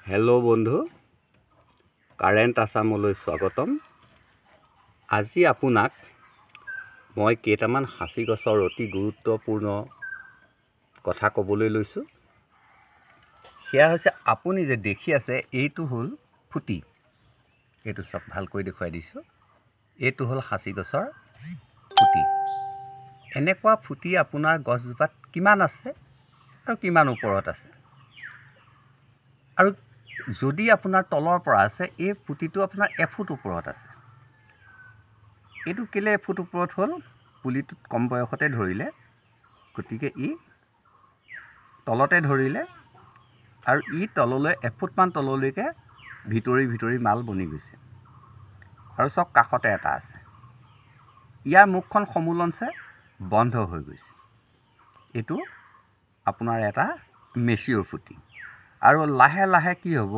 Hello' বন্ধু, current আছামলৈ স্বাগতম। আজি আপোনাক মই কেইটামান সাঁচি গছৰ অতি গুৰুত্বপূৰ্ণ কথা ক'বলৈ লৈছোঁ। সেয়া হৈছে আপুনি যে দেখি আছে, এইটো হ'ল ফুটি। এইটো চাওক, ভালকৈ দেখুৱাই দিছোঁ। এইটো হ'ল সাঁচি গছৰ ফুটি। এনেকুৱা ফুটি আপোনাৰ গছজোপাত কিমান আছে আৰু কিমান ওপৰত আছে, আৰু যদি আপোনাৰ তলৰ পৰা আছে, এই ফুটিটো আপোনাৰ এফুট ওপৰত আছে। এইটো কেলৈ এফুট ওপৰত হ'ল? পুলিটোত কম বয়সতে ধৰিলে, গতিকে ই তলতে ধৰিলে আৰু ই তললৈ এফুটমান তললৈকে ভিতৰি মাল বনি গৈছে। আৰু চাওক, কাষতে এটা আছে। ইয়াৰ মুখখন সমূলঞ্চে বন্ধ হৈ গৈছে। এইটো আপোনাৰ এটা মেচিয়ৰ ফুটি। আৰু লাহে লাহে কি হ'ব,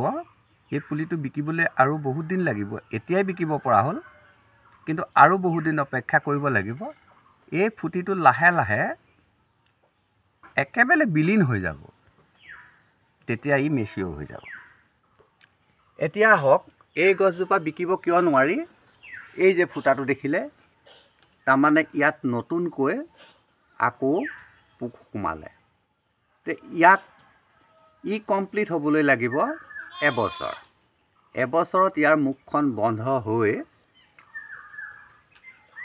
এই পুলিটো বিকিবলৈ আৰু বহুত দিন লাগিব। এতিয়াই বিকিব পৰা হ'ল, কিন্তু আৰু বহুত দিন অপেক্ষা কৰিব লাগিব। এই ফুটিটো লাহে লাহে একেবাৰে বিলীন হৈ যাব, তেতিয়া ই মেচিয়ৰ হৈ যাব। এতিয়া আহক, এই গছজোপা বিকিব কিয় নোৱাৰি? এই যে ফুটাটো দেখিলে, তাৰমানে ইয়াত নতুনকৈ আকৌ পোক সোমালে। ইয়াক ই কমপ্লিট হ'বলৈ লাগিব এবছৰ। এবছৰত ইয়াৰ মুখখন বন্ধ হৈ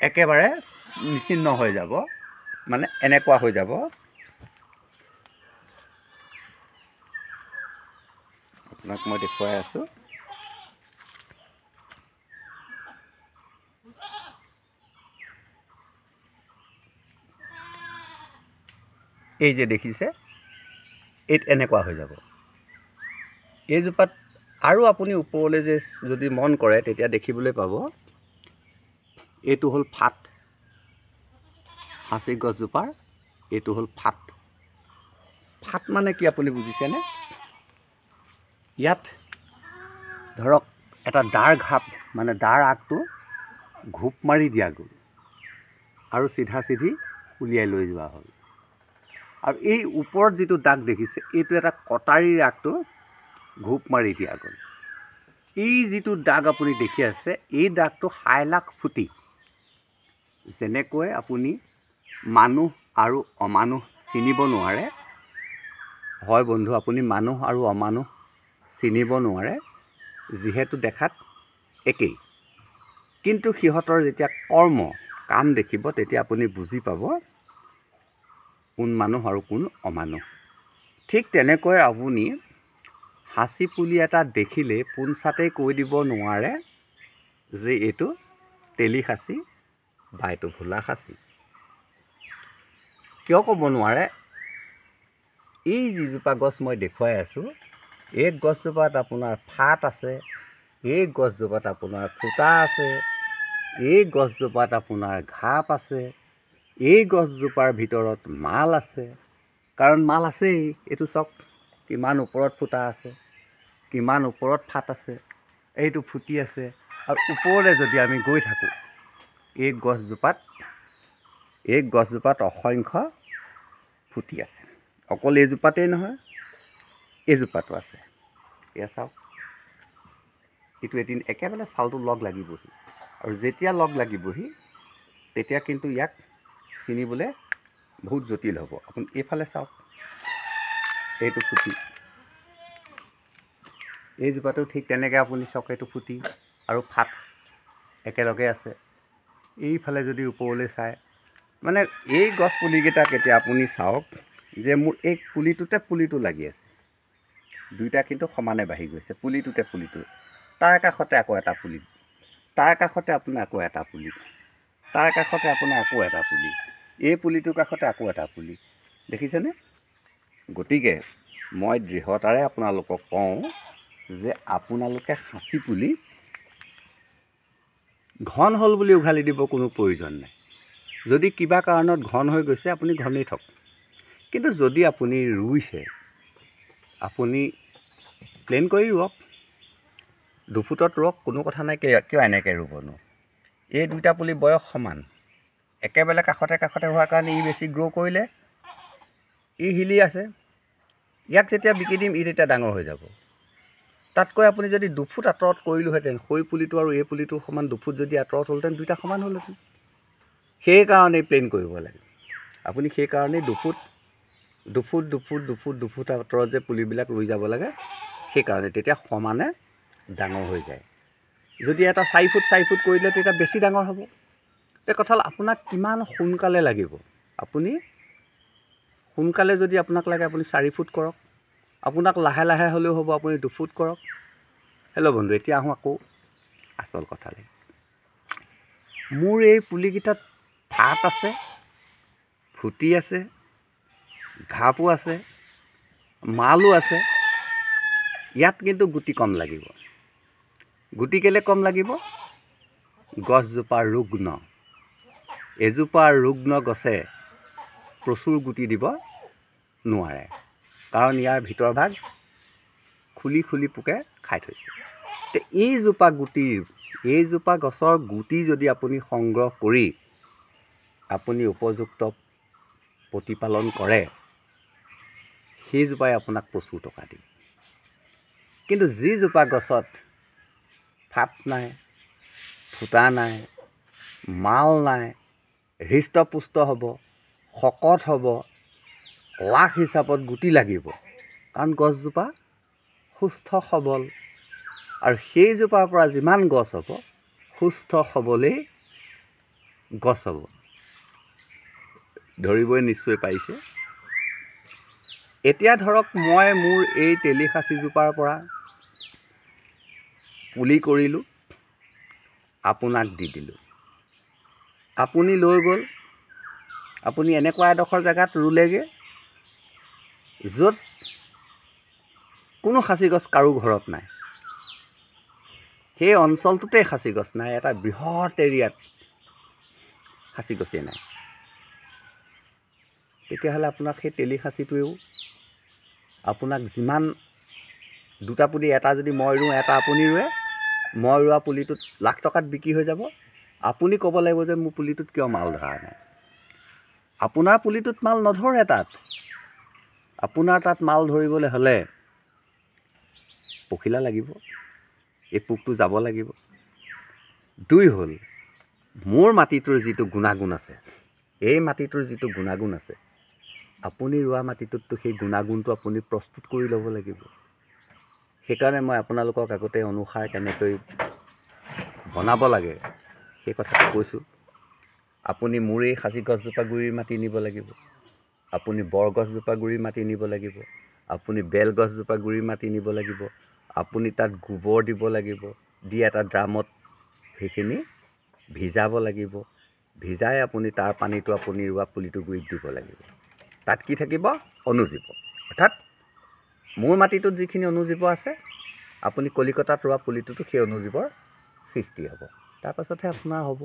একেবাৰে নিচিন্ন হৈ যাব, মানে এনেকুৱা হৈ যাব। আপোনাক মই দেখুৱাই আছোঁ। এই যে দেখিছে, এইত এনেকুৱা হৈ যাব। এইজোপাত আৰু আপুনি ওপৰলৈ যে যদি মন কৰে, তেতিয়া দেখিবলৈ পাব, এইটো হ'ল ফাট। সাঁচি গছজোপাৰ এইটো হ'ল ফাট। ফাট মানে কি আপুনি বুজিছেনে? ইয়াত ধৰক এটা দাৰ ঘাপ, মানে দাৰ আগটো ঘোপ মাৰি দিয়া গ'ল আৰু চিধা চিধি উলিয়াই লৈ যোৱা হ'ল। আৰু এই ওপৰত যিটো দাগ দেখিছে, এইটো এটা কটাৰীৰ আগটো ঘোপ মাৰি দিয়া গ'ল। এই যিটো দাগ আপুনি দেখি আছে, এই দাগটো হাইলাখ ফুটি। যেনেকৈ আপুনি মানুহ আৰু অমানুহ চিনিব নোৱাৰে, হয় বন্ধু, আপুনি মানুহ আৰু অমানুহ চিনিব নোৱাৰে, যিহেতু দেখাত একেই। কিন্তু সিহঁতৰ যেতিয়া কাম দেখিব, তেতিয়া আপুনি বুজি পাব কোন মানুহ আৰু কোন অমানুহ। ঠিক তেনেকৈ আপুনি সাঁচি পুলি এটা দেখিলে পোনছাতেই কৈ দিব নোৱাৰে যে এইটো তেলী সাঁচি বা এইটো ভোলা সাঁচি। কিয় ক'ব নোৱাৰে? এই যিজোপা গছ মই দেখুৱাই আছোঁ, এই গছজোপাত আপোনাৰ ফাট আছে, এই গছজোপাত আপোনাৰ ফুটা আছে, এই গছজোপাত আপোনাৰ ঘাপ আছে, এই গছজোপাৰ ভিতৰত মাল আছে। কাৰণ মাল আছেই। এইটো চাওক, কিমান ওপৰত ফুটা আছে, কিমান ওপৰত ফাট আছে, এইটো ফুটি আছে। আৰু ওপৰলৈ যদি আমি গৈ থাকোঁ, এই গছজোপাত অসংখ্য ফুটি আছে। অকল এইজোপাতেই নহয়, এইজোপাতো আছে। এয়া চাওক, এইটো এদিন একেবাৰে ছালটো লগ লাগিবহি, আৰু যেতিয়া লগ লাগিবহি, তেতিয়া কিন্তু ইয়াক চিনিবলৈ বহুত জটিল হ'ব। আপুনি এইফালে চাওক, এইটো ফুটি। এইজোপাটো ঠিক তেনেকৈ আপুনি চাওক, এইটো ফুটি আৰু ফাট একেলগে আছে। এইফালে যদি ওপৰলৈ চায়, মানে এই গছ পুলিকেইটাক এতিয়া আপুনি চাওক যে মোৰ এই পুলিটো লাগি আছে, দুইটা কিন্তু সমানে বাঢ়ি গৈছে। পুলিটো তাৰ কাষতে আকৌ এটা পুলি, তাৰ কাষতে আপোনাৰ আকৌ এটা পুলি, তাৰ কাষতে আপোনাৰ আকৌ এটা পুলি, এই পুলিটোৰ কাষতে আকৌ এটা পুলি। দেখিছেনে? গতিকে মই দৃঢ়তাৰে আপোনালোকক কওঁ যে আপোনালোকে সাঁচি পুলি ঘন হ'ল বুলি উঘালি দিব কোনো প্ৰয়োজন নাই। যদি কিবা কাৰণত ঘন হৈ গৈছে, আপুনি ঘনেই থওক। কিন্তু যদি আপুনি ৰুইছে, আপুনি প্লেন কৰি ৰুৱক, 2 ফুটত ৰুৱক, কোনো কথা নাই। কিয় এনেকৈ ৰুবনো? এই দুইটা পুলি বয়স সমান, একেবাৰে কাষতে হোৱাৰ কাৰণে ই বেছি গ্ৰ' কৰিলে, ই হিলি আছে। ইয়াক যেতিয়া বিকি দিম, ই তেতিয়া ডাঙৰ হৈ যাব। তাতকৈ আপুনি যদি 2 ফুট আঁতৰত কৰিলোহেঁতেন, সেই পুলিটো আৰু এই পুলিটোৰ সমান 2 ফুট যদি আঁতৰত হ'লহেঁতেন, দুইটা সমান হ'লহেঁতেন। সেইকাৰণেই প্লেন কৰিব লাগে। আপুনি সেইকাৰণেই 2 ফুট আঁতৰত যে পুলিবিলাক ৰুই যাব লাগে, সেইকাৰণে তেতিয়া সমানে ডাঙৰ হৈ যায়। যদি এটা 4 ফুট কৰিলে তেতিয়া বেছি ডাঙৰ হ'ব। এই কথা হ'ল আপোনাক কিমান সোনকালে লাগিব। আপুনি সোনকালে যদি আপোনাক লাগে আপুনি 4 ফুট কৰক, আপোনাক লাহে লাহে হ'লেও হ'ব আপুনি 2 ফুট কৰক। হেল্ল' বন্ধু, এতিয়া আহোঁ আকৌ আচল কথালৈ। মোৰ এই পুলিকেইটাত ফাট আছে, ফুটি আছে, ঘাপো আছে, মালো আছে। ইয়াত কিন্তু গুটি কম লাগিব। গুটি কেলে কম লাগিব? গছজোপা ৰুগ্ন। এজোপা ৰুগ্ন গছে প্ৰচুৰ গুটি দিব নোৱাৰে, কাৰণ ইয়াৰ ভিতৰ ভাগ খুলি পোকে খাই থৈছে। এইজোপা গছৰ গুটি যদি আপুনি সংগ্ৰহ কৰি আপুনি উপযুক্ত প্ৰতিপালন কৰে, সেইজোপাই আপোনাক প্ৰচুৰ টকা দিব। কিন্তু যিজোপা গছত ফাট নাই, ফুটা নাই, মাল নাই, হৃষ্টপুষ্ট হ'ব, শকত হ'ব, লাখ হিচাপত গুটি লাগিব, কাৰণ গছজোপা সুস্থ সবল। আৰু সেইজোপাৰ পৰা যিমান গছ হ'ব, সুস্থ সবলেই গছ হ'ব। ধৰিবই নিশ্চয় পাৰিছে। এতিয়া ধৰক মই মোৰ এই তেলিখাচিজোপাৰ পৰা পুলি কৰিলোঁ, আপোনাক দি দিলোঁ। আপুনি লৈ গ'ল, আপুনি এনেকুৱা এডোখৰ জেগাত ৰুলেগৈ য'ত কোনো খাচী গছ কাৰো ঘৰত নাই। সেই অঞ্চলটোতেই খাচী গছ নাই, এটা বৃহৎ এৰিয়াত খাচী গছেই নাই। তেতিয়াহ'লে আপোনাক সেই তেলিখাচিটোৱেও আপোনাক যিমান দুটা পুলি, এটা যদি মই ৰুওঁ, এটা আপুনি ৰুৱে, মই ৰোৱা পুলিটোত লাখ টকাত বিক্ৰী হৈ যাব। আপুনি ক'ব লাগিব যে মোৰ পুলিটোত কিয় মাল ধৰা নাই। আপোনাৰ পুলিটোত মাল নধৰে। আপোনাৰ তাত মাল ধৰিবলৈ হ'লে পখিলা লাগিব, এই পোকটো যাব লাগিব। 2 হ'ল, মোৰ মাটিটোৰ যিটো গুণাগুণ আছে, এই মাটিটোৰ যিটো গুণাগুণ আছে, আপুনি ৰোৱা মাটিটোততো সেই গুণাগুণটো আপুনি প্ৰস্তুত কৰি ল'ব লাগিব। সেইকাৰণে মই আপোনালোকক আগতে অনুসাৰ কেনেকৈ বনাব লাগে সেই কথাটো কৈছোঁ। আপুনি মোৰ এই খাচী গছজোপা গুৰিৰ মাটি নিব লাগিব, আপুনি বৰগছজোপা গুৰিৰ মাটি নিব লাগিব, আপুনি বেল গছজোপা গুৰিৰ মাটি নিব লাগিব, আপুনি তাত গোবৰ দিব লাগিব, দি এটা ড্ৰামত সেইখিনি ভিজাব লাগিব। ভিজাই আপুনি তাৰ পানীটো আপুনি ৰোৱা পুলিটোৰ গুৰিত দিব লাগিব। তাত কি থাকিব? অনুজীৱ। অৰ্থাৎ মোৰ মাটিটোত যিখিনি অনুজীৱ আছে, আপুনি কলিকতাত ৰোৱা পুলিটোতো সেই অনুজীৱৰ সৃষ্টি হ'ব। তাৰপাছতহে আপোনাৰ হ'ব।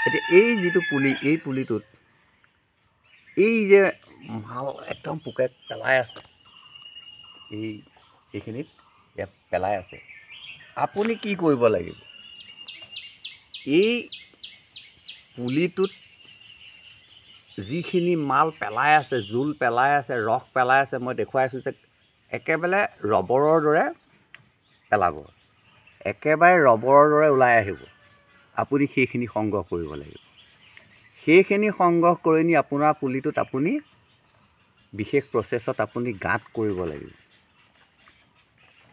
এতিয়া এই যিটো পুলি, এই পুলিটোত এই যে মাল একদম পোকে পেলাই আছে, এইখিনিত ইয়াত পেলাই আছে, আপুনি কি কৰিব লাগিব? এই পুলিটোত যিখিনি মাল পেলাই আছে, জোল পেলাই আছে, ৰস পেলাই আছে, মই দেখুৱাইছোঁ যে একেবাৰে ৰবৰৰ দৰে পেলাব, একেবাৰে ৰবৰৰ দৰে ওলাই আহিব। আপুনি সেইখিনি সংগ্ৰহ কৰিব লাগিব। সেইখিনি সংগ্ৰহ কৰি নি আপোনাৰ পুলিটোত আপুনি বিশেষ প্ৰচেছত আপুনি গাঁত কৰিব লাগিব।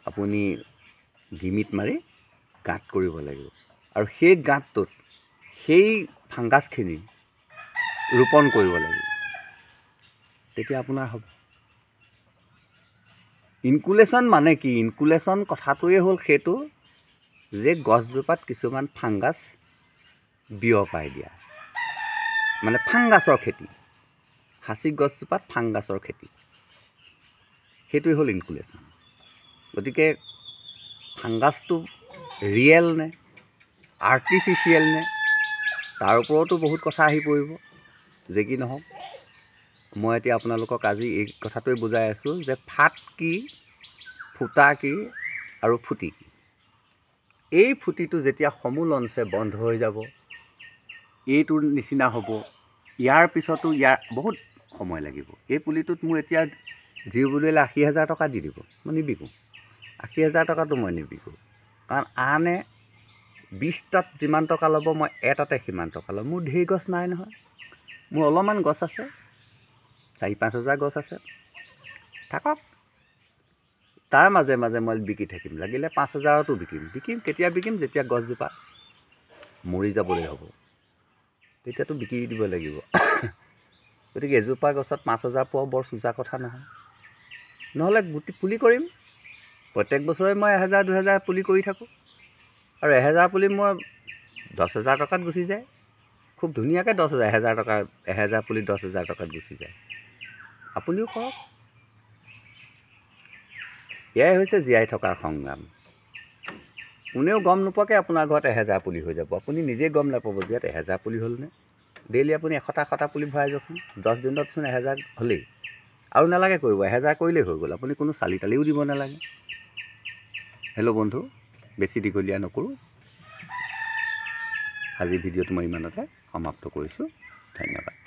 আপুনি ডিমিট মাৰি গাঁত কৰিব লাগিব, আৰু সেই গাঁতটোত সেই ফাংগাছখিনি ৰোপণ কৰিব লাগিব। তেতিয়া আপোনাৰ হ'ব। ইনকুলেশ্যন মানে কি? ইনকুলেশ্যন কথাটোৱে হ'ল সেইটো যে গছজোপাত কিছুমান ফাংগাছ বিয়পাই দিয়া, মানে ফাংগাছৰ খেতি। খাচী গছজোপাত ফাংগাছৰ খেতি, সেইটোৱে হ'ল ইনকুলেশ্যন। গতিকে ফাংগাছটো ৰিয়েল নে আৰ্টিফিচিয়েল নে, তাৰ ওপৰতো বহুত কথা আহি পৰিব। যে কি নহওক, মই এতিয়া আপোনালোকক আজি এই কথাটোৱে বুজাই আছোঁ যে ফাট কি, ফুটা কি আৰু ফুটি কি। এই ফুটিটো যেতিয়া সমূল অংশে বন্ধ হৈ যাব, এইটোৰ নিচিনা হ'ব। ইয়াৰ পিছতো বহুত সময় লাগিব। এই পুলিটোত মোৰ এতিয়া জীৱ বুলিলে 80,000 টকা দি দিব, মই নিবিকোঁ। 80,000 টকাটো মই নিবিকোঁ, কাৰণ আনে 20টাত যিমান টকা ল'ব মই এটাতে সিমান টকা ল'ম। মোৰ ঢেৰ গছ নাই নহয়, মোৰ অলপমান গছ আছে, 4-5 হাজাৰ গছ আছে, থাকক। তাৰ মাজে মাজে মই বিকি থাকিম, লাগিলে 5,000তো বিকিম। কেতিয়া বিকিম? যেতিয়া গছজোপা মৰি যাবলৈ হ'ব, তেতিয়াতো বিকি দিব লাগিব। গতিকে এজোপা গছত 5,000 পোৱা বৰ চোজা কথা নহয়। নহ'লে পুলি কৰিম, প্ৰত্যেক বছৰে মই 1,000-2,000 পুলি কৰি থাকোঁ, আৰু 1,000 পুলি মই 10,000 টকাত গুচি যায়। খুব ধুনীয়াকৈ 10,000 টকা, 1,000 পুলি 10,000 টকাত গুচি যায়। আপুনিও কৰক। এয়াই হৈছে জীয়াই থকাৰ সংগ্ৰাম। কোনেও গম নোপোৱাকৈ আপোনাৰ ঘৰত 1,000 পুলি হৈ যাব, আপুনি নিজেই গম নাপাব যে ইয়াত 1,000 পুলি হ'লনে। ডেইলি আপুনি 100টা পুলি ভৰাই যাওকচোন, 10 দিনতচোন 1,000 হ'লেই। আৰু নালাগে কৰিব, 1,000 কৰিলেই হৈ গ'ল, আপুনি কোনো চালি তালিও দিব নালাগে। হেল্ল' বন্ধু, বেছি দীঘলীয়া নকৰোঁ, আজি ভিডিঅ'টো মই ইমানতে সমাপ্ত কৰিছোঁ। ধন্যবাদ।